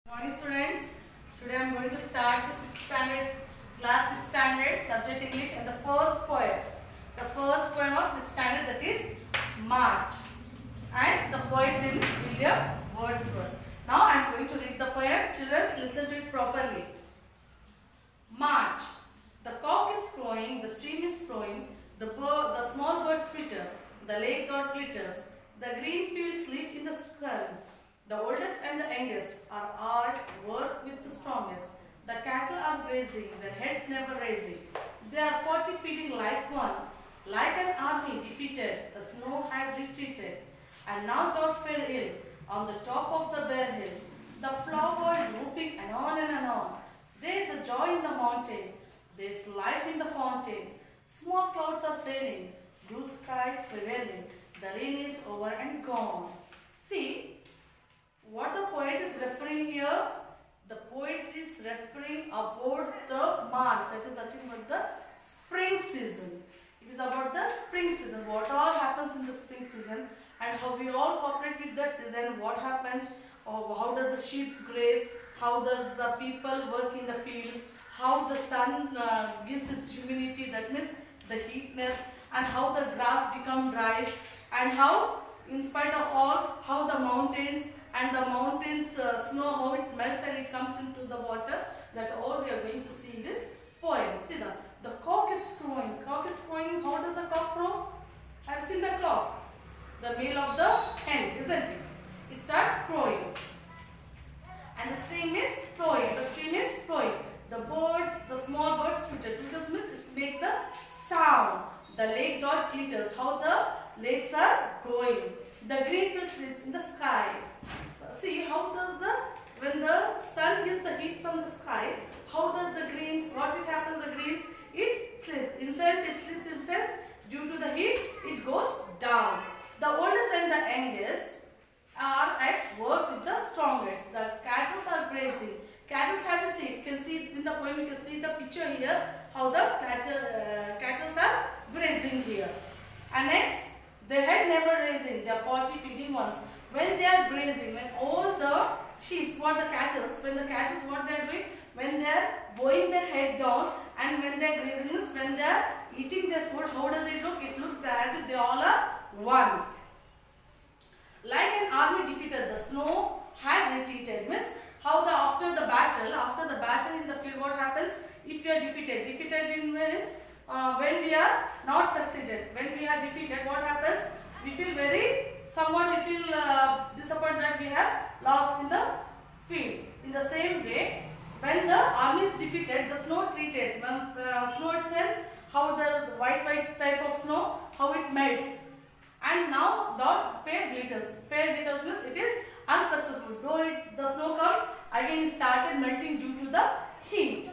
Morning students, today I am going to start the 6th standard, class 6th standard, subject English and the first poem. The first poem of 6th standard, that is March. And the poet name is William Wordsworth. Now I am going to read the poem. Children, listen to it properly. March. The cock is crowing, the stream is flowing, the small birds twitter, the lake dot glitters, the green fields sleep in the sun. The oldest and the youngest are at work with the strongest. The cattle are grazing, their heads never raising. They are 40 feeding like one. Like an army defeated, the snow had retreated. And now thought fell ill on the top of the bare hill. The plough is whooping anon and anon. There is a joy in the mountain. There is life in the fountain. Small clouds are sailing, blue sky prevailing. The rain is over and gone. See, what the poet is referring here, the poet is referring about the March, that is nothing but the spring season. It is about the spring season, what all happens in the spring season and how we all cooperate with the season, what happens, or how does the sheep graze, how does the people work in the fields, how the sun gives its humidity, that means the heatness, and how the grass become dry, and how in spite of all, how the mountains and the mountains snow, how it melts and it comes into the water. That all we are going to see in this poem. See, the cock is crowing. Cock is crowing. How does the cock crow? Have you seen the cock? The male of the hen, isn't it? It starts crowing. And the stream is flowing. The stream is flowing. The small birds twitter. Twitters means it make the sound. The lake dot glitters. How the lakes are going. The green field sleeps in the sky. See how does when the sun gives the heat from the sky, how does the greens, what it happens, the greens, it sleeps. In sense, it sleeps in sense, due to the heat, it goes down. The oldest and the youngest are at work with the strongest. The cattle are grazing. Cattle have a seat. You can see in the poem, you can see the picture here, how the cattle are grazing here. And next, their head never raising, they are 40 feeding ones. When they are grazing, when all the sheep, what the cattle, what they are doing, when they are bowing their head down, and when they are grazing, when they are eating their food, how does it look? It looks as if they all are one. Like an army defeated, the snow had retreated. Means how after the battle in the field, what happens? If you are defeated means when we are not succeeded, when we are defeated, what happens? We feel disappointed that we have lost in the field. In the same way, when the army is defeated, the snow treated. When snow sense, how there is white type of snow, how it melts. And now the fair glitters. Fair glitters means it is unsuccessful. Though the snow comes, again it started melting due to the heat.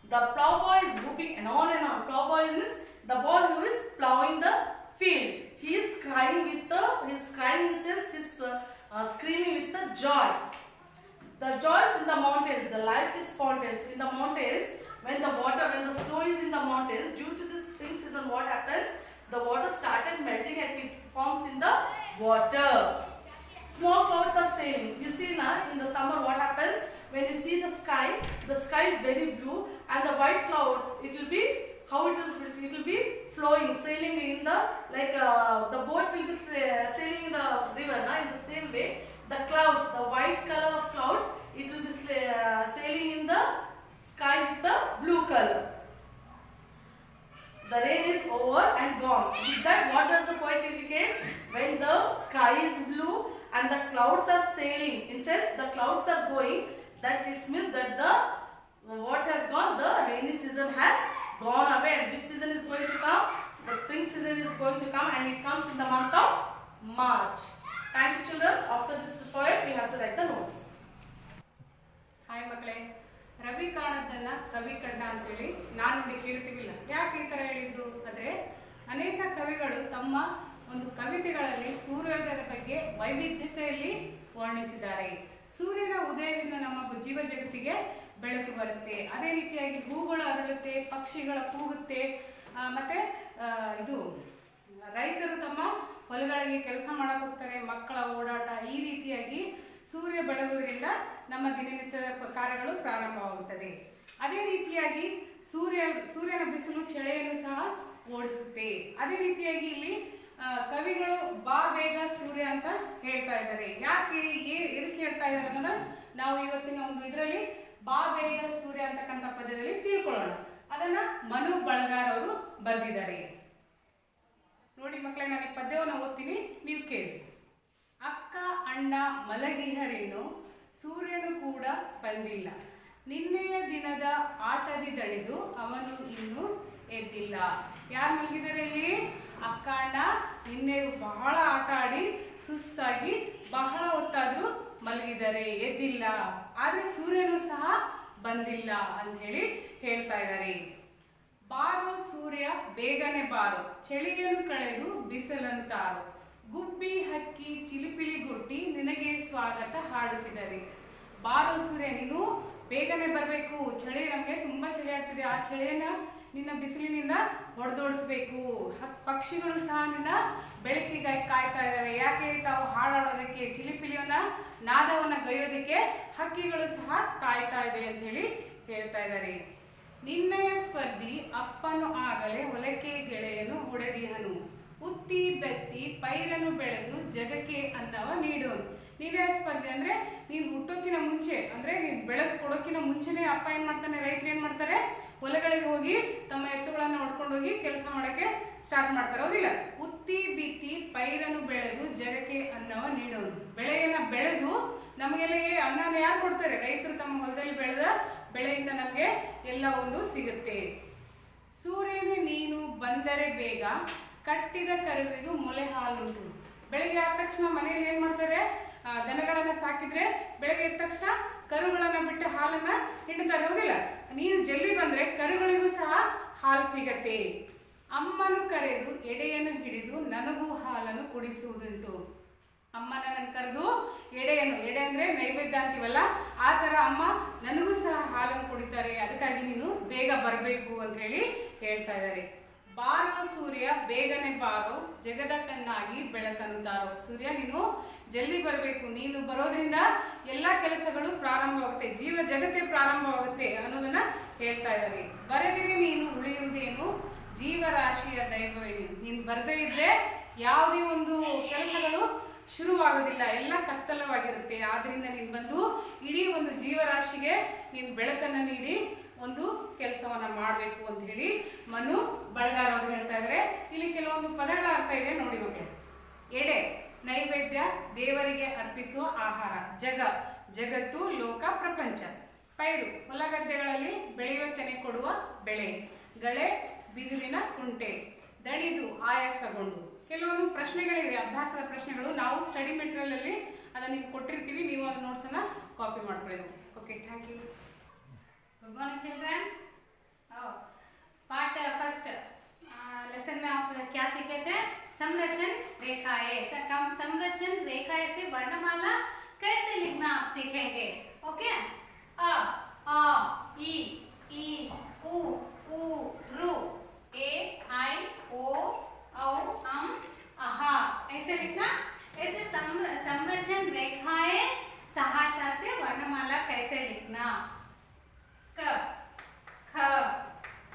The plough boy is whooping anon and on. Plough boy means the boy who is ploughing the field. He is crying in sense, he is screaming with the joy. The joys in the mountains, the life is fountains. In the mountains, when the snow is in the mountains, due to this spring season, what happens? The water started melting and it forms in the water. Small clouds are sailing. You see now, in the summer what happens? When you see the sky is very blue and the white clouds, it will be flowing, sailing in the boats will be sailing in the river. In the same way, the clouds, the white color of clouds, it will be sailing in the sky with the blue color. The rain is over and gone. With that, what does the poet indicate? When the sky is blue and the clouds are sailing, in sense the clouds are going, that it means that what has gone, the rainy season has gone away, and this season is going to come, the spring season is going to come, and it comes in the month of March. Thank you children. After this poem, we have to write the notes. Hi ಮಕ್ಕಳೇ, ರವಿ ಕಾಣದ್ದನ್ನ ಕವಿ ಕಂಡ ಅಂತೇಳಿ ನಾನು ಇಲ್ಲಿ ಕೇಳ್ತೀವಿಲ್ಲ. ಯಾಕೆ ಈ ಥರ ಹೇಳಿದ್ರು ಅಂದರೆ, ಅನೇಕ ಕವಿಗಳು ತಮ್ಮ ಒಂದು ಕವಿತೆಗಳಲ್ಲಿ ಸೂರ್ಯೋದಯದ ಬಗ್ಗೆ ವೈವಿಧ್ಯತೆಯಲ್ಲಿ ವರ್ಣಿಸಿದ್ದಾರೆ. ಸೂರ್ಯನ ಉದಯದಿಂದ ನಮ್ಮ ಜೀವ ಜಗತ್ತಿಗೆ ಬೆಳಕು ಬರುತ್ತೆ. ಅದೇ ರೀತಿಯಾಗಿ ಹೂಗಳು ಅರಳುತ್ತೆ, ಪಕ್ಷಿಗಳ ಕೂಗುತ್ತೆ, ಮತ್ತು ಇದು ರೈತರು ತಮ್ಮ ಹೊಲಗಳಿಗೆ ಕೆಲಸ ಮಾಡಕ್ಕೆ ಹೋಗ್ತಾರೆ, ಮಕ್ಕಳ ಓಡಾಟ, ಈ ರೀತಿಯಾಗಿ ಸೂರ್ಯ ಬೆಳಗುವುದರಿಂದ ನಮ್ಮ ದಿನನಿತ್ಯದ ಕಾರ್ಯಗಳು ಪ್ರಾರಂಭವಾಗುತ್ತದೆ. ಅದೇ ರೀತಿಯಾಗಿ ಸೂರ್ಯನ ಬಿಸಿಲು ಚಳಿಯನ್ನು ಸಹ ಓಡಿಸುತ್ತೆ. ಅದೇ ರೀತಿಯಾಗಿ ಇಲ್ಲಿ ಕವಿಗಳು ಬಾ ಬೇಗ ಸೂರ್ಯ ಅಂತ ಹೇಳ್ತಾ ಇದ್ದಾರೆ. ಯಾಕೆ ಎದಕ್ಕೆ ಹೇಳ್ತಾ ಇದ್ದಾರೆ ಅನ್ನೋದನ್ನ ನಾವು ಇವತ್ತಿನ ಒಂದು ಇದರಲ್ಲಿ ಬಾ ಬೇಗ ಸೂರ್ಯ ಅಂತಕ್ಕಂಥ ಪದ್ಯದಲ್ಲಿ ತಿಳ್ಕೊಳ್ಳೋಣ. ಅದನ್ನ ಮನು ಬಳಗಾರ್ ಅವರು ಬರೆದಿದ್ದಾರೆ. ನೋಡಿ ಮಕ್ಕಳೇ, ನಾನು ಈ ಪದ್ಯವನ್ನು ಓದ್ತೀನಿ, ನೀವು ಕೇಳಿ. ಅಕ್ಕ ಅಣ್ಣ ಮಲಗಿಹರೆನ್ನು, ಸೂರ್ಯನು ಕೂಡ ಬಂದಿಲ್ಲ, ನಿನ್ನೆಯ ದಿನದ ಆಟದಿ ದಣಿದು ಅವನು ಇನ್ನೂ ಎದ್ದಿಲ್ಲ. ಯಾರು ಮಲಗಿದ್ದಾರೆ ಇಲ್ಲಿ? ಅಕ್ಕ ಅಣ್ಣ ನಿನ್ನೆ ಬಹಳ ಆಟ ಆಡಿ ಸುಸ್ತಾಗಿ ಬಹಳ ಹೊತ್ತಾದ್ರೂ ಮಲಗಿದ್ದಾರೆ, ಎದ್ದಿಲ್ಲ. ಆದರೆ ಸೂರ್ಯನು ಸಹ ಬಂದಿಲ್ಲ ಅಂತ ಹೇಳಿ ಹೇಳ್ತಾ ಇದ್ದಾರೆ. ಬಾರೋ ಸೂರ್ಯ ಬೇಗನೆ ಬಾರೋ, ಚಳಿಯನ್ನು ಕಳೆದು ಬಿಸಿಲನ್ನು ತಾರೋ, ಗುಬ್ಬಿ ಹಕ್ಕಿ ಚಿಲಿಪಿಲಿ ಗುಟ್ಟಿ ನಿನಗೆ ಸ್ವಾಗತ ಹಾಡುತ್ತಿದ್ದಾರೆ. ಬಾರೋ ಸೂರ್ಯ, ನೀನು ಬೇಗನೆ ಬರಬೇಕು, ಚಳಿ ನಮಗೆ ತುಂಬ ಚಳಿ ಆಗ್ತಿದೆ, ಆ ಚಳಿಯನ್ನ ನಿನ್ನ ಬಿಸಿಲಿನಿಂದ ಹೊಡೆದೋಡಿಸ್ಬೇಕು. ಪಕ್ಷಿಗಳು ಸಹ ನಿನ್ನ ಬೆಳಕಿಗಾಗಿ ಕಾಯ್ತಾ ಇದ್ದಾವೆ. ಯಾಕೆ? ತಾವು ಹಾಡಾಡೋದಕ್ಕೆ, ಚಿಲಿಪಿಲಿಯನ್ನ ನಾದವನ್ನ ಗೈಯೋದಕ್ಕೆ ಹಕ್ಕಿಗಳು ಸಹ ಕಾಯ್ತಾ ಇದೆ ಅಂತ ಹೇಳಿ ಹೇಳ್ತಾ ಇದ್ದಾರೆ. ನಿನ್ನೆಯ ಸ್ಪರ್ಧಿ ಅಪ್ಪನು ಆಗಲೇ ಹೊಲಕ್ಕೆ ಗೆಳೆಯನು ಹೊಡೆದಿಹನು, ಉತ್ತಿ ಬೆತ್ತಿ ಪೈರನ್ನು ಬೆಳೆದು ಜಗಕ್ಕೆ ಅನ್ನವ ನೀಡೋನು. ನೀವೇ ಸ್ಪರ್ಧೆ ಅಂದ್ರೆ ನೀನು ಹುಟ್ಟೋಕಿನ ಮುಂಚೆ, ಅಂದ್ರೆ ನೀನು ಬೆಳಕು ಕೊಡೋಕಿನ ಮುಂಚೆನೆ ಅಪ್ಪ ಏನ್ ಮಾಡ್ತಾನೆ, ರೈತರು ಏನ್ ಮಾಡ್ತಾರೆ, ಹೊಲಗಳಿಗೆ ಹೋಗಿ ತಮ್ಮ ಎತ್ತುಗಳನ್ನ ಹೊಡ್ಕೊಂಡು ಹೋಗಿ ಕೆಲಸ ಮಾಡಕ್ಕೆ ಸ್ಟಾರ್ಟ್ ಮಾಡ್ತಾರೆ, ಹೌದಿಲ್ಲ? ಉತ್ತಿ ಬಿತ್ತಿ ಪೈರನ್ನು ಬೆಳೆದು ಜಗಕ್ಕೆ ಅನ್ನವ ನೀಡೋನು. ಬೆಳೆಯನ್ನ ಬೆಳೆದು ನಮಗೆಲ್ಲ ಅನ್ನನ ಯಾರು ಕೊಡ್ತಾರೆ? ರೈತರು ತಮ್ಮ ಹೊಲದಲ್ಲಿ ಬೆಳೆದ ಬೆಳೆಯಿಂದ ನಮಗೆ ಎಲ್ಲ ಒಂದು ಸಿಗುತ್ತೆ. ಸೂರ್ಯನೇ ನೀನು ಬಂದರೆ ಬೇಗ, ಕಟ್ಟಿದ ಕರುವಿಗೂ ಮೊಲೆ ಹಾಲುಂಟು. ಬೆಳಿಗ್ಗೆ ಆದ ತಕ್ಷಣ ಮನೆಯಲ್ಲಿ ಏನ್ ಮಾಡ್ತಾರೆ, ದನಗಳನ್ನ ಸಾಕಿದ್ರೆ ಬೆಳಗ್ಗೆ ಎದ್ದ ತಕ್ಷಣ ಕರುಗಳನ್ನ ಬಿಟ್ಟು ಹಾಲನ್ನ ಹಿಂಡ್ತಾರೆ, ಹೌದಿಲ್ಲ? ನೀನು ಜಲ್ದಿ ಬಂದ್ರೆ ಕರುಗಳಿಗೂ ಸಹ ಹಾಲು ಸಿಗತ್ತೆ. ಅಮ್ಮನು ಕರೆದು ಎಡೆಯನ್ನು ಹಿಡಿದು ನನಗೂ ಹಾಲನ್ನು ಕುಡಿಸುವುದುಂಟು. ಅಮ್ಮ ನನ್ನನ್ನು ಕರೆದು ಎಡೆ ಅಂದ್ರೆ ನೈವೇದ್ಯ ಅಂತೀವಲ್ಲ, ಆ ಥರ ಅಮ್ಮ ನನಗೂ ಸಹ ಹಾಲನ್ನು ಕುಡಿತಾರೆ, ಅದಕ್ಕಾಗಿ ನೀನು ಬೇಗ ಬರಬೇಕು ಅಂತ ಹೇಳಿ ಹೇಳ್ತಾ ಇದ್ದಾರೆ. ಬಾರೋ ಸೂರ್ಯ ಬೇಗನೆ ಬಾರೋ, ಜಗದ ಕಣ್ಣಾಗಿ ಬೆಳಕನ್ನು ತಾರೋ. ಸೂರ್ಯ ನೀನು ಜಲ್ದಿ ಬರಬೇಕು, ನೀನು ಬರೋದ್ರಿಂದ ಎಲ್ಲ ಕೆಲಸಗಳು ಪ್ರಾರಂಭವಾಗುತ್ತೆ, ಜೀವ ಜಗತ್ತೇ ಪ್ರಾರಂಭವಾಗುತ್ತೆ ಅನ್ನೋದನ್ನ ಹೇಳ್ತಾ ಇದ್ದಾರೆ. ಬರದಿರೆ ನೀನು ಉಳಿಯುವುದೇನು, ಜೀವರಾಶಿಯ ದೈವವೇನು. ನೀನು ಬರದೇ ಇದ್ರೆ ಯಾವುದೇ ಒಂದು ಕೆಲಸಗಳು ಶುರುವಾಗೋದಿಲ್ಲ, ಎಲ್ಲ ಕತ್ತಲವಾಗಿರುತ್ತೆ. ಆದ್ರಿಂದ ನೀನು ಬಂದು ಇಡೀ ಒಂದು ಜೀವರಾಶಿಗೆ ನೀನು ಬೆಳಕನ್ನು ನೀಡಿ ಒಂದು ಕೆಲಸವನ್ನ ಮಾಡಬೇಕು ಅಂತ ಹೇಳಿ ಮನು ಬಳಗಾರ್ ಅವರು ಹೇಳ್ತಾ ಇದ್ದಾರೆ. ಇಲ್ಲಿ ಕೆಲವೊಂದು ಪದಗಳ ಅರ್ಥ ಇದೆ ನೋಡಿ ಮಕ್ಕಳೇ. ಎಡೆ ನೈವೇದ್ಯ, ದೇವರಿಗೆ ಅರ್ಪಿಸುವ ಆಹಾರ. ಜಗತ್ತು, ಲೋಕ, ಪ್ರಪಂಚ. ಪೈರು ಹೊಲಗದ್ದೆಗಳಲ್ಲಿ ಬೆಳೆಯುವ ತೆನೆ ಕೊಡುವ ಬೆಳೆ. ಗಳೆ ಬಿದಿರಿನ ಕುಂಟೆ. ದಣಿದು ಆಯಾಸಗೊಂಡು. ಕೆಲವೊಂದು ಪ್ರಶ್ನೆಗಳಿವೆ, ಅಭ್ಯಾಸದ ಪ್ರಶ್ನೆಗಳು. ನಾವು ಸ್ಟಡಿ ಮೆಟೀರಿಯಲ್ ಅಲ್ಲಿ ಅದನ್ನ ನೀವು ಕೊಟ್ಟಿರ್ತೀವಿ, ನೀವು ಅದನ್ನ ನೋಟ್ಸನ್ನ ಕಾಪಿ ಮಾಡ್ಕೊಳ್ಳಿ. Okay, thank you. Good morning children. Part first lesson में आप क्या सीखे थे? संरचन रेखाएं. संरचन रेखाएं से वर्णमाला कैसे लिखना आप सीखेंगे. ओके, अ आ ई उ रू ए आई ओ औ अम अहा ऐसे लिखना. ऐसे संरचन रेखाएं सहायता से वर्णमाला कैसे लिखना. क ख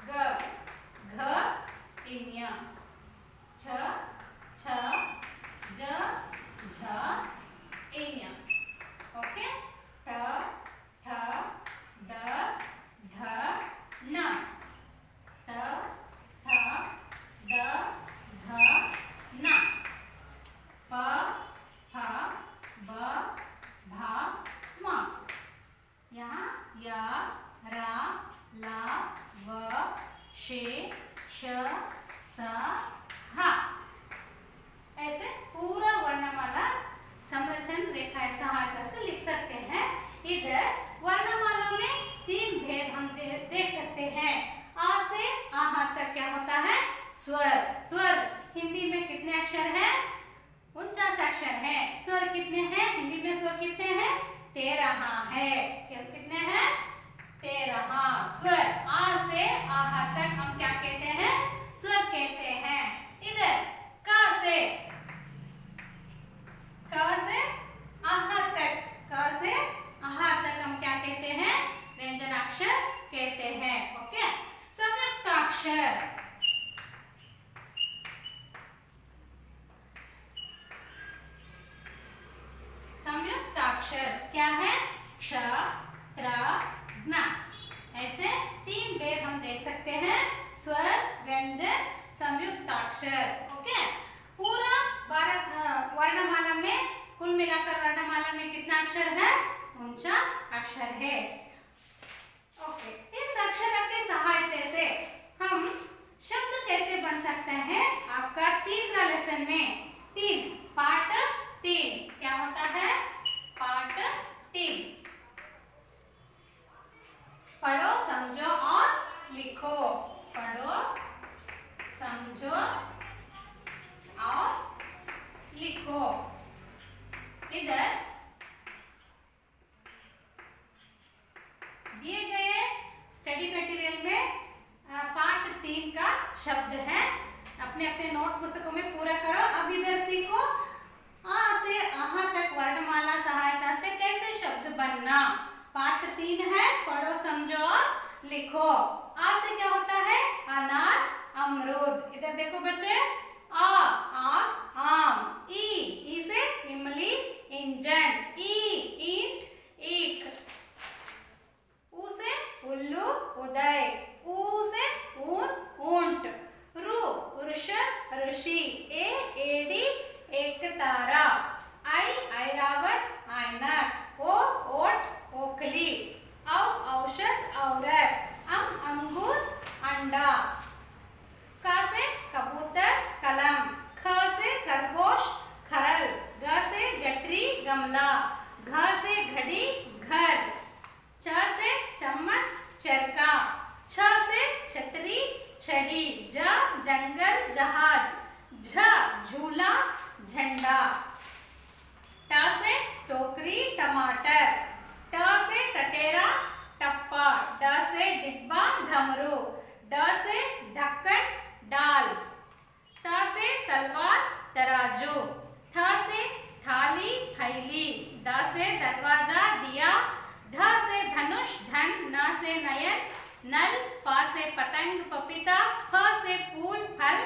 ग घ ञ छ छ ज झ ञ. ओके, ट ठ ड ढ न ट ठ ड ढ न प फ ब भ म. यहाँ या रा ला व शे श स ह ऐसे पूरा वर्णमाला संरचन रेखा सहायता से लिख सकते हैं. इधर वर्णमाला में 3 भेद हम देख सकते हैं. आ से आहा तक क्या होता है? स्वर. स्वर हिंदी में कितने अक्षर हैं? 49 अक्षर हैं. स्वर कितने हैं? हिंदी में स्वर कितने हैं? 13 है. कितने हैं? 13. स्वर आ से आहा तक हम क्या कहते हैं? स्वर कहते हैं. इधर क से आहा तक, क क्या है? क्ष, त्र, ज्ञ। ऐसे 3 भेद हम देख सकते हैं स्वर, व्यंजन, संयुक्ताक्षर। ओके, पूरा वर्णमाला में कुल मिलाकर वर्णमाला में कितना अक्षर है? 49 अक्षर है। ओके, इस अक्षर के सहायता से हम शब्द कैसे बन सकते हैं? आपका तीसरा लेसन में 3 पार्ट 3 क्या होता है? पार्ट 3 पढ़ो, समझो और लिखो। पढ़ो, समझो और लिखो। इधर दिए गए स्टडी मटेरियल में पार्ट 3 का शब्द है। अपने अपने नोट पुस्तकों में पूरा करो। अब इधर सीखो आ से आहा तक वर्णमाला सहायता से कैसे शब्द बनना। पार्ट 3 है, पढ़ो, समझो और लिखो। आ से क्या होता है? अनार, अमरूद। इधर देखो बच्चे, आ आग, आम। ई से इमली, इंजन। ईंट, ईख। ऊ से उल्लू, उदय। ऊ से ऊन, ऊंट। रु वृष, ऋषि। एड़ी, एकतारा। ऐरावत, ऐनक। ओट, ओखली। औषध, औरत। अंगूर, अंडा। का से कबूतर, कलम। ख से खरगोश, खरल। ग से गटरी, गमला। घ से घड़ी, घर। च से चम्मच, चरखा। छ से छतरी, छड़ी। ज जंगल, जहाज। झ झूला, झंडा। ट से टोकरी, टमाटर। ट से टटेरा, टप्पा। ड से डिब्बा, डमरू। ड से ढक्कन, डाल। त से तलवार, तराजू। थ से थाली, थैली। द से दरवाजा, दिया। ध से धनुष, धन। न से नयन, नल। प से पतंग, पपीता। फ से फूल, फल।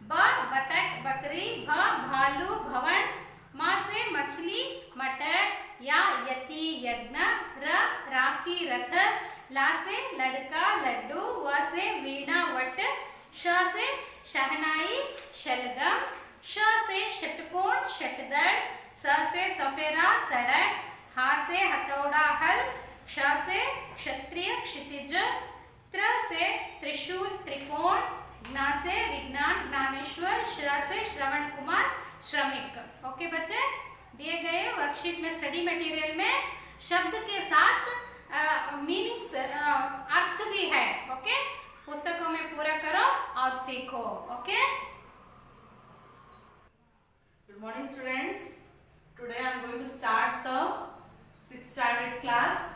ब बतख, बकरी। भ भालू, भवन। म से मछली, मटर या यति, यज्ञ। र राखी, रथ। ला से लड़का, लड्डू। व से वीणा, वट। श से शहनाई, शलगम। श से षटकोण, षटदल। स से सफेरा, सड़क। हा से हथौड़ा, हल। क्ष से क्षत्रिय, क्षितिज। त्र से त्रिशूल, त्रिकोण। ज्ञ से विज्ञान, ज्ञानेश्वर। श्र से श्रवण कुमार, श्रमिक। ओके बच्चे, दिए गए वर्कशीट में स्टडी मटेरियल में शब्द के साथ मीनिंग्स, अर्थ भी है। ओके, पुस्तकों में पूरा करो और सीखो। Okay, Good morning students. Today I am going to start the 6th standard class,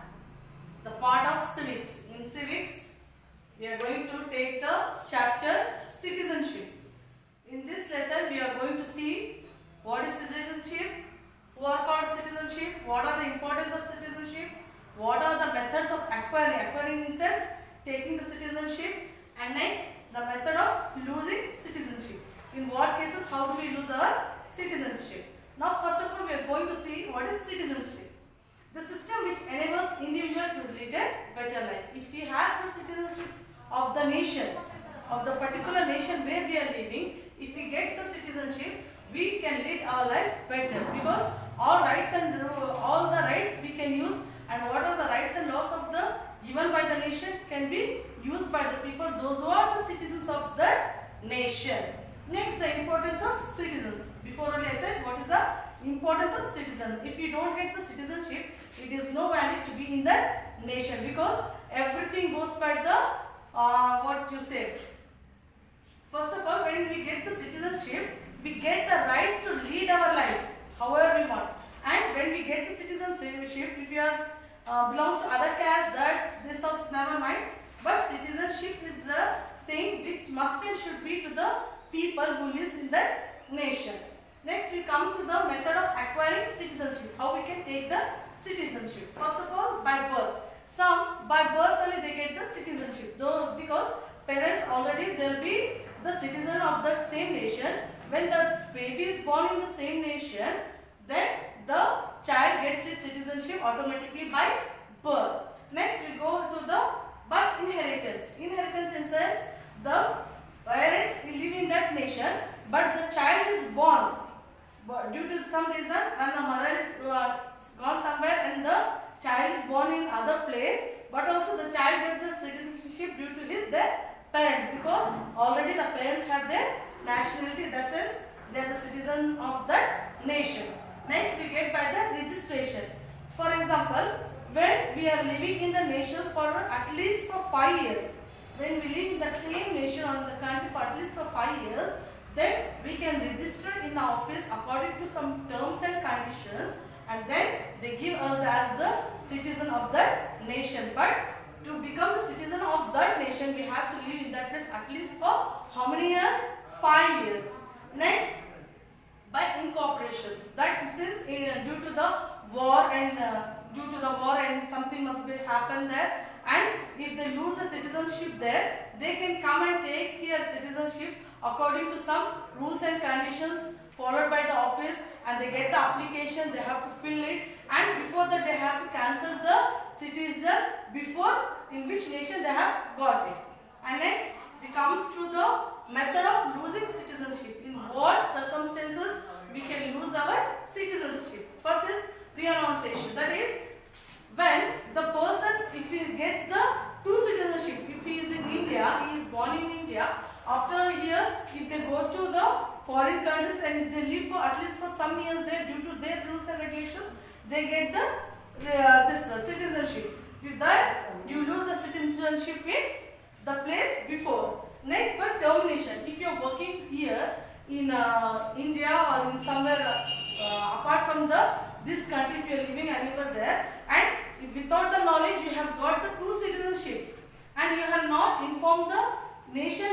the part of civics. In civics, we are going to take the chapter citizenship. In this lesson, we are going to see what is citizenship, who are called citizenship, what are the importance of citizenship, what are the methods of acquiring in sense taking the citizenship, and next the method of losing citizenship. In what cases, how do we lose our citizenship? Now first of all, we are going to see what is citizenship. The system which enables individual to lead a better life. If we have the citizenship of the nation, of the particular nation where we are living, if we get the citizenship, we can lead our life better, because all rights and all the rights we can use, and what are the rights and laws of the given by the nation can be used by the people, those who are the citizens of the nation. Next, the importance of citizens. Before only I said what is the importance of citizens. If you don't get the citizenship, it is no value to be in the nation, because everything goes by the what you say. First of all, when we get the citizenship, we get the rights to lead our life however we want. And when we get the citizenship, if we are belongs to other caste, that this also never minds. But citizenship is the thing which must and should be to the people who lives in the nation. Next, we come to the method of acquiring citizenship. How we can take the citizenship? First of all, by birth. Some by birth only they get the citizenship. Though because parents already they'll be the citizen of that same nation. When the baby is born in the same nation, then the child gets its citizenship automatically by birth. Next we go to the by inheritance. Inheritance in sense the parents live in that nation, but the child is born due to some reason, and the mother is gone somewhere and the child is born in other place, but also the child gets the citizenship due to their parents, because already the parents have their nationality, in the sense they are the citizen of that nation. Next we get by the registration. For example, when we are living in the nation for at least for 5 years, when we live in the same nation or in the country for at least for 5 years, then we can register in the office according to some terms and conditions, and then they give us as the citizen of that nation. But to become the citizen of that nation, we have to live in that place at least for how many years? 5 years. Next, by incorporations. That since due to the war and something must be happen there, and if they lose the citizenship there, they can come and take here citizenship according to some rules and conditions followed by the office, and they get the application, they have to fill it, and before that they have to cancel the citizen before in which nation they have got it. And next it comes to the method of losing citizenship. In what circumstances we can lose our citizenship? First is renunciation. That is when the person, if he gets the two citizenship, if he is in India, he is born in India, after here if they go to the foreign countries and if they live for at least for some years there due to their rules and regulations, they get the citizenship. With that you lose the citizenship in the place before. Next, by termination. If you are working here in India or in somewhere apart from this country, if you are living anywhere there, and without the knowledge you have got the two citizenship, and you have not informed the nation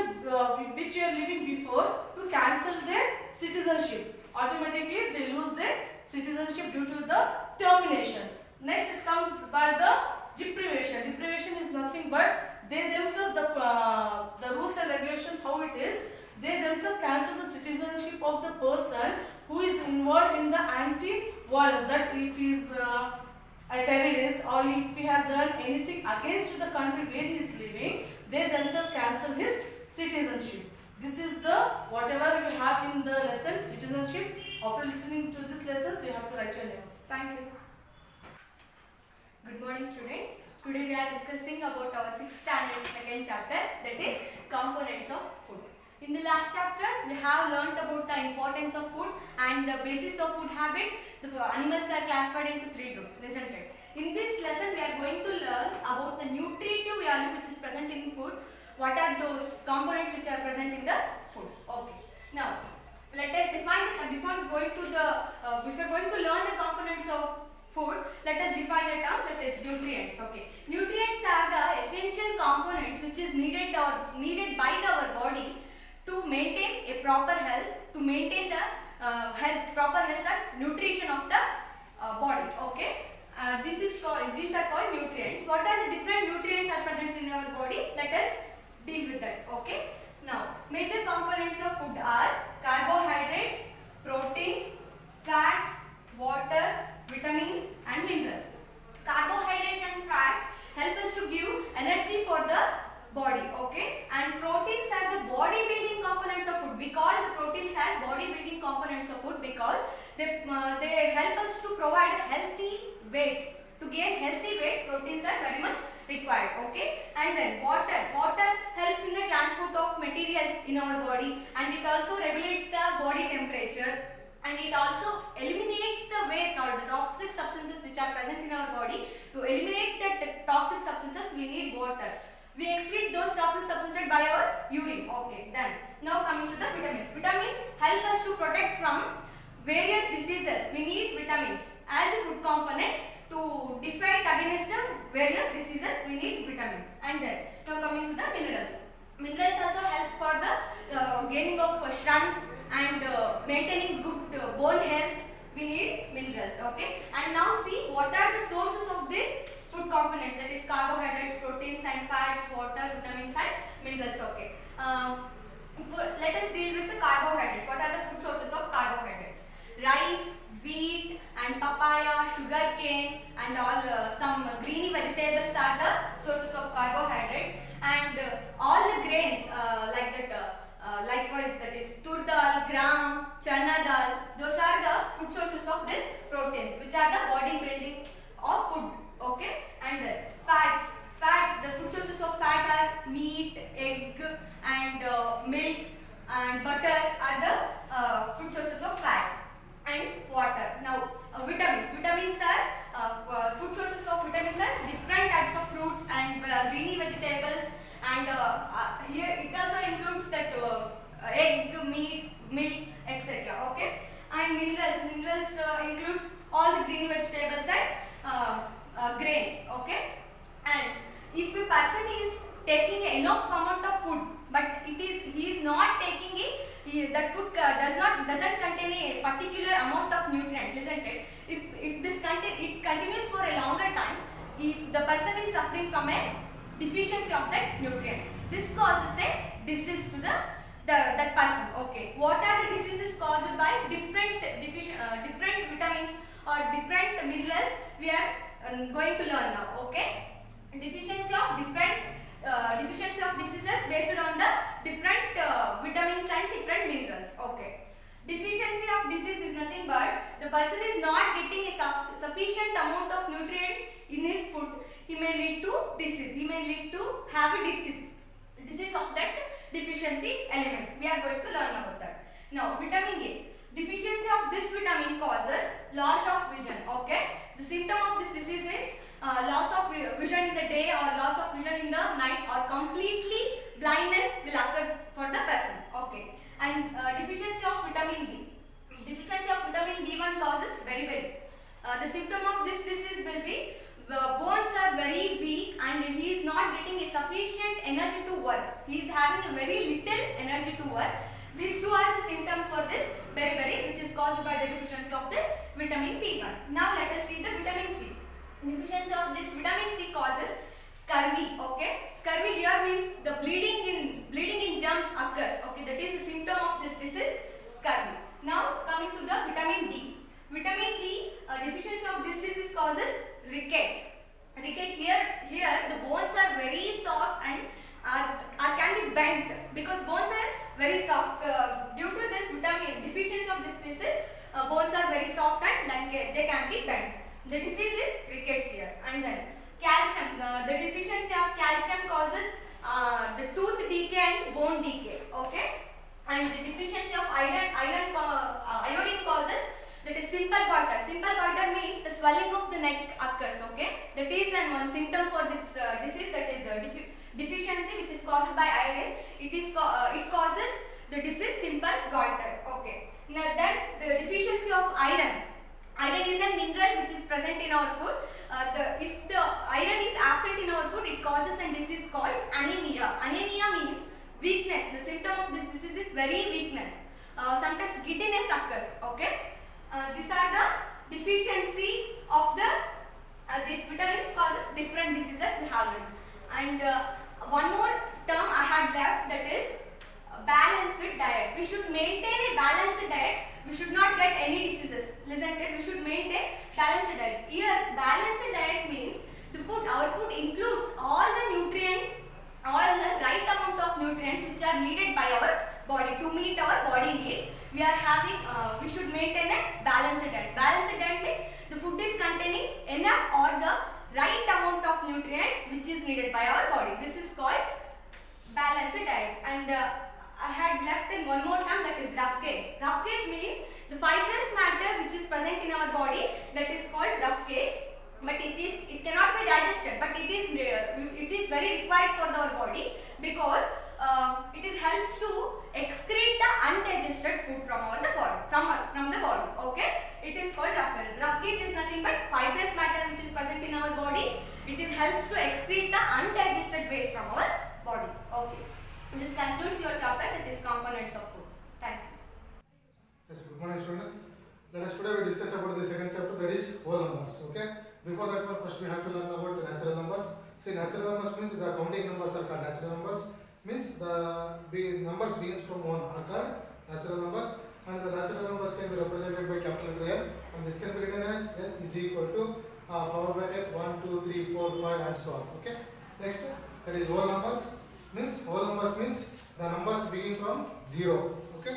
which you are living before to cancel their citizenship, automatically they lose their citizenship due to the termination. Next it comes by the deprivation. Deprivation is nothing but they themselves, the rules and regulations how it is, they themselves cancel the citizenship of the person who is involved in the anti-violence, that if he is a terrorist or if he has done anything against the country where he is living, they themselves cancel his citizenship. This is the whatever you have in the lesson citizenship. After listening to this lessons, you have to write your names. Thank you. Good morning, students. Today we are discussing about our 6th standard second chapter, that is components of food. In the last chapter, we have learnt about the importance of food and the basis of food habits. The animals are classified into 3 groups, isn't it? In this lesson, we are going to learn about the nutritive value which is present in food. What are those components which are present in the food? Okay. Now, let us define it. Before going to learn the components of food, let us define the term, that is nutrients. Okay. Nutrients are the essential components which is needed by our body to maintain a proper health, to maintain the proper health and nutrition of the body. Okay. These are called nutrients. What are the different nutrients are present in our body? Let us deal with that. Okay. Now, major components of food are carbohydrates, proteins, fats, water, vitamins and minerals. Carbohydrates and fats help us to give energy for the body. Okay. And proteins are the body building components of food. We call the proteins as body building components of food because they help us to provide healthy weight. To gain healthy weight, proteins are very much required. Okay. And then water helps in the transport of materials in our body, and it also regulates the body temperature, and it also eliminates the waste or the toxic substances which are present in our body. To eliminate the toxic substances, we need water. We excrete those toxic substances by our urine. Okay, done. Now coming to the vitamins. Vitamins help us to protect from various diseases. We need vitamins as a food component to defend against the various diseases. We need vitamins. And then now coming to the minerals. Minerals also help for the gaining of strength and maintaining good bone health. We need minerals. Okay. And now see what are the sources of these food components, that is carbohydrates, proteins and fats, water, vitamins and minerals. Okay. Let us deal with the carbohydrates. What are the food sources of carbohydrates? Rice, wheat and papaya, and all some greeny vegetables are the sources of carbohydrates, and all the grains like that likewise, that is tur dal, gram, chana dal, those are the food sources of this proteins, which are the body building of food. Okay, and fats, the food sources of fat are meat, egg, and milk and butter are the food sources of fat, and water. Now vitamins are food sources of vitamins are different types of fruits and greeny vegetables, and here it also includes that egg, meat, milk, etc. Okay, and minerals includes all the greeny vegetables and grains. Okay, and if a person is taking enough amount of food, but he is not taking that food doesn't contain a particular amount of nutrient, isn't it? If it continues for a longer time, if the person is suffering from a deficiency of that nutrient, this causes a disease to that person. Okay, what are the diseases caused by different vitamins or different minerals? We are going to learn now. Okay, deficiency of diseases based on the different vitamins and different minerals. Okay, deficiency of disease is nothing but the person is not getting a sufficient amount of nutrient in his food. He may lead to disease. He may lead to have a disease of that deficiency element. We are going to learn about that. Now, vitamin A. Deficiency of this vitamin causes loss of vision. Okay, the symptom of this disease is loss of vision in the day or loss of vision in the night, or completely blindness will occur for the person. Okay, and deficiency of vitamin B. Deficiency of vitamin B1 causes beriberi. The symptom of this disease will be the bones are very weak and he is not getting a sufficient energy to work. He is having a very little energy to work. These two are the symptoms for this beriberi, which is caused by the deficiency of this vitamin B1. Now let us see the vitamin C. Deficiency of this vitamin C causes scurvy. Okay, scurvy here means the bleeding in germs occurs. Okay, that is the symptom of this disease, scurvy. Now coming to the vitamin D. Vitamin D deficiency of this disease causes rickets. Rickets, here the bones are very soft and can be bent, because bones are very soft due to this vitamin deficiency of this disease. Bones are very soft and they can be bent. The disease is rickets here. And then calcium. The deficiency of calcium causes the tooth decay and bone decay. Okay, and the deficiency of iodine causes, that is simple goiter. Simple goiter means the swelling of the neck occurs. Okay, that is one symptom for this disease, that is deficiency which is caused by iodine. It causes the disease simple goiter. Okay, now then the deficiency of iron. Iron is a mineral which is present in our food. If the iron is absent in our food, it causes a disease called anemia. Anemia means weakness. The symptom of this disease is very weakness. Sometimes giddiness occurs. Okay, these are the deficiency of these vitamins causes different diseases we have learned. And one more term I had left, that is balanced diet. We should maintain a balanced diet. We should not get any diseases. Listen to it. We should maintain balanced diet. Here, balanced diet means our food includes all the nutrients, all the right amount of nutrients which are needed by our body to meet our body needs. We should maintain a balanced diet. Balanced diet means the food is containing enough or the right amount of nutrients which is needed by our body. This is called balanced diet. And I had left in one more term, that is rough gauge. Rough gauge means the fibrous matter which is present in our body, that is called rough gauge. But it cannot be digested, but it is very required for our body, because it helps to excrete the undigested food from the body. Okay, it is called rough gauge. Rough gauge is nothing but fibrous matter which is present in our body. It helps to excrete the undigested waste from our body. Okay, this concludes your chapter, that is components of food. Thank you. Yes, good morning students. Let us today we discuss about the second chapter, that is whole numbers. Okay. Before that one, first we have to learn about the natural numbers. See, natural numbers means the counting numbers are called natural numbers. Means the numbers begins from 1 are called natural numbers, and the natural numbers can be represented by capital letter N, and this can be written as N is equal to flower bracket 1, 2, 3, 4, 5 and so on. Okay. Next, that is whole numbers. Whole numbers means the numbers begin from 0. Okay.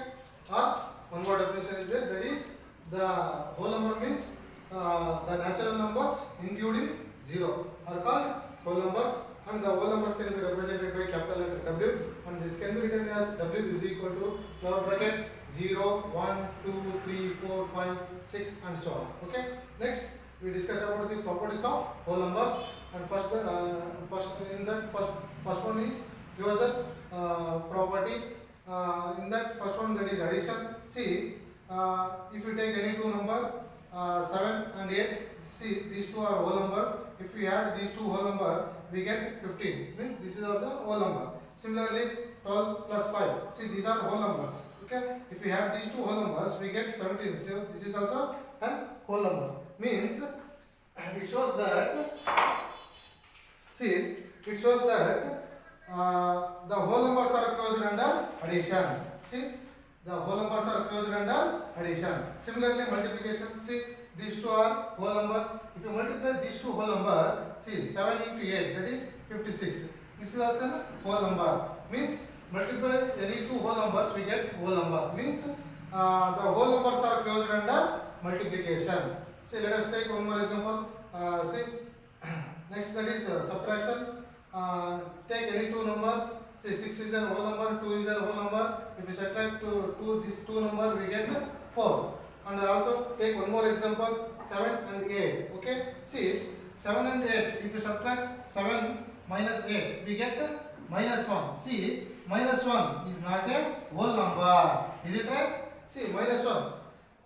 Or one more definition is there, that is the whole number means the natural numbers including 0 are called whole numbers, and the whole numbers can be represented by capital letter W, and this can be written as W is equal to flower bracket 0, 1, 2, 3, 4, 5, 6 and so on. Okay. Next, we discuss about the properties of whole numbers, and first one is closure property. In that first one, that is addition. See, if you take any two number 7 and 8, see these two are whole numbers. If we add these two whole number, we get 15. Means this is also whole number. Similarly, 12 plus 5. See, these are whole numbers. Okay. If we have these two whole numbers, we get 17. So this is also a whole number. Means it shows that. See, it shows that the whole numbers are closed under addition. See, the whole numbers are closed under addition. Similarly, multiplication. See, these two are whole numbers. If you multiply these two whole number, see 7 into 8, that is 56. This is also a whole number. Means multiply any two whole numbers, we get whole number. Means the whole numbers are closed under multiplication. See, let us take one more example. See, next, that is subtraction. Take any two numbers. Say 6 is a whole number, 2 is a whole number. If we subtract these two number, we get 4. And also take one more example, 7 and 8. Okay. See, 7 and 8. If you subtract 7 minus 8, we get minus 1. See, minus 1 is not a whole number. Is it right? See, minus 1.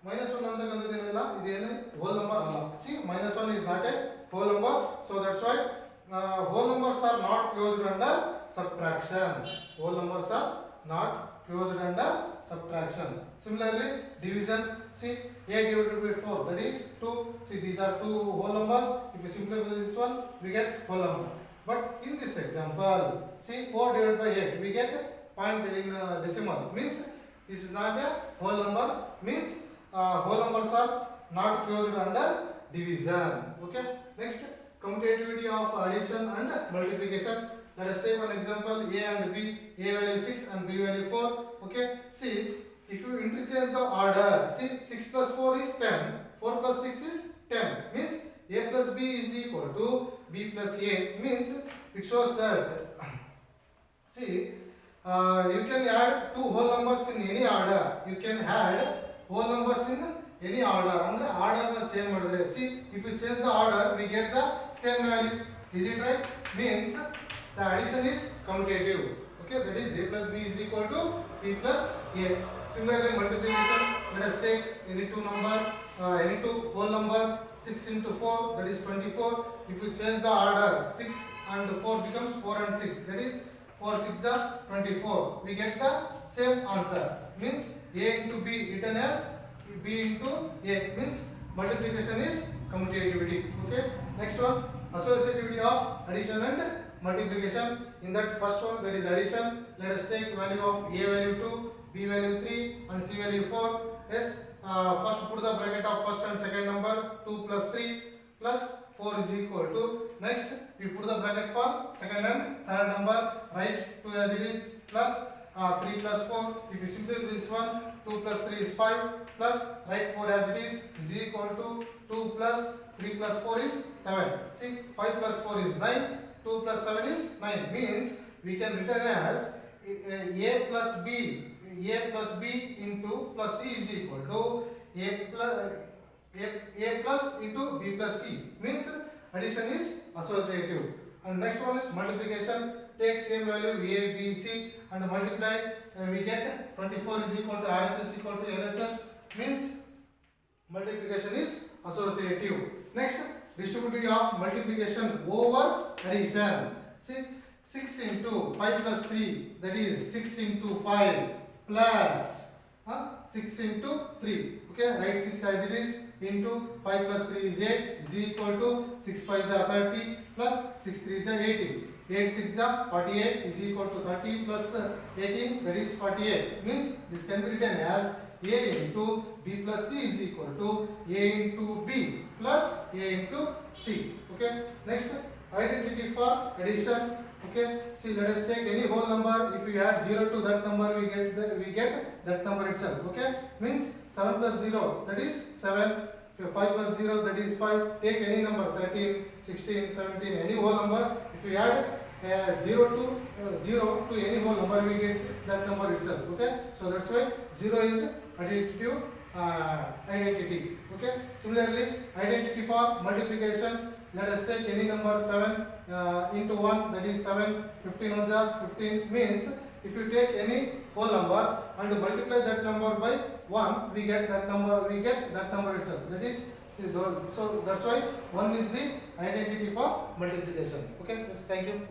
Minus 1 antagandadinilla idene whole number alla. See, minus 1 is not a whole number. So that's why whole numbers are not closed under subtraction. Whole numbers are not closed under subtraction. Similarly, division. See, 8 divided by 4, that is 2. See, these are two whole numbers. If you simplify this one, we get whole number. But in this example, see, 4 divided by 8, we get point in decimal. Means this is not a whole number. Means whole numbers are not closed under division. Okay. Next, commutativity of addition and multiplication. Let us take one example, A and B. A value 6 and B value 4. Okay. See, if you interchange the order, see, 6 plus 4 is 10, 4 plus 6 is 10. Means A plus B is equal to B plus A. Means it shows that, see, you can add two whole numbers in any order. You can add whole numbers in any order. And the order change madre. See, if you change the order, we get the same value. Is it right? Means the addition is commutative. Okay, that is A plus B is equal to B plus A. Similarly, multiplication. Let us take any two number, any two whole number. 6 into 4, that is 24. If you change the order, 6 and 4 becomes 4 and 6. That is 4 6 are 24. We get the same answer. Means A into B written as B into A. Means multiplication is commutativity. Okay. Next one, associativity of addition and multiplication. In that first one, that is addition. Let us take value of A value 2, B value 3 and C value 4. Yes. First put the bracket of first and second number. 2 plus 3 plus 4 is equal to. Next we put the bracket for second and third number. Write 2 as it is plus 3 plus 4. If you simplify this one, 2 plus 3 is 5 plus write 4 as it is equal to 2 plus 3 plus 4 is 7. See, 5 plus 4 is 9. 2 plus 7 is 9. Means we can written as A plus B. A plus B into plus C is equal to A plus into B plus C. Means addition is associative. And next one is multiplication. Take same value A, B, C and multiply. We get 24 is equal to RHS equal to LHS. Means multiplication is associative. Next, distributive of multiplication over addition. See, 6 into 5 plus 3, that is 6 into 5 plus 6 into 3. Okay, write 6 as it is into 5 plus 3 is 8 is equal to 6 5 is 30 plus 6 3 is 80. 8 6 is 48 is equal to 30 plus 18, that is 48. Means this can be written as A into B plus C is equal to A into B plus A into C. Okay. Next, identity for addition. Okay. See, let us take any whole number. If we add 0 to that number, we get that number itself. Okay. Means 7 plus 0, that is 7. 5 plus 0, that is 5. Take any number, 13, 16, 17, any whole number. If we add 0 to any whole number, we get that number itself. Okay. So that's why 0 is additive identity. Okay. Similarly, identity for multiplication. Let us take any number 7 into 1, that is 7. 15 ones are 15, means if you take any whole number and multiply that number by 1, we get that number itself. That is, so that's why 1 is the identity for multiplication. Okay. Yes, thank you.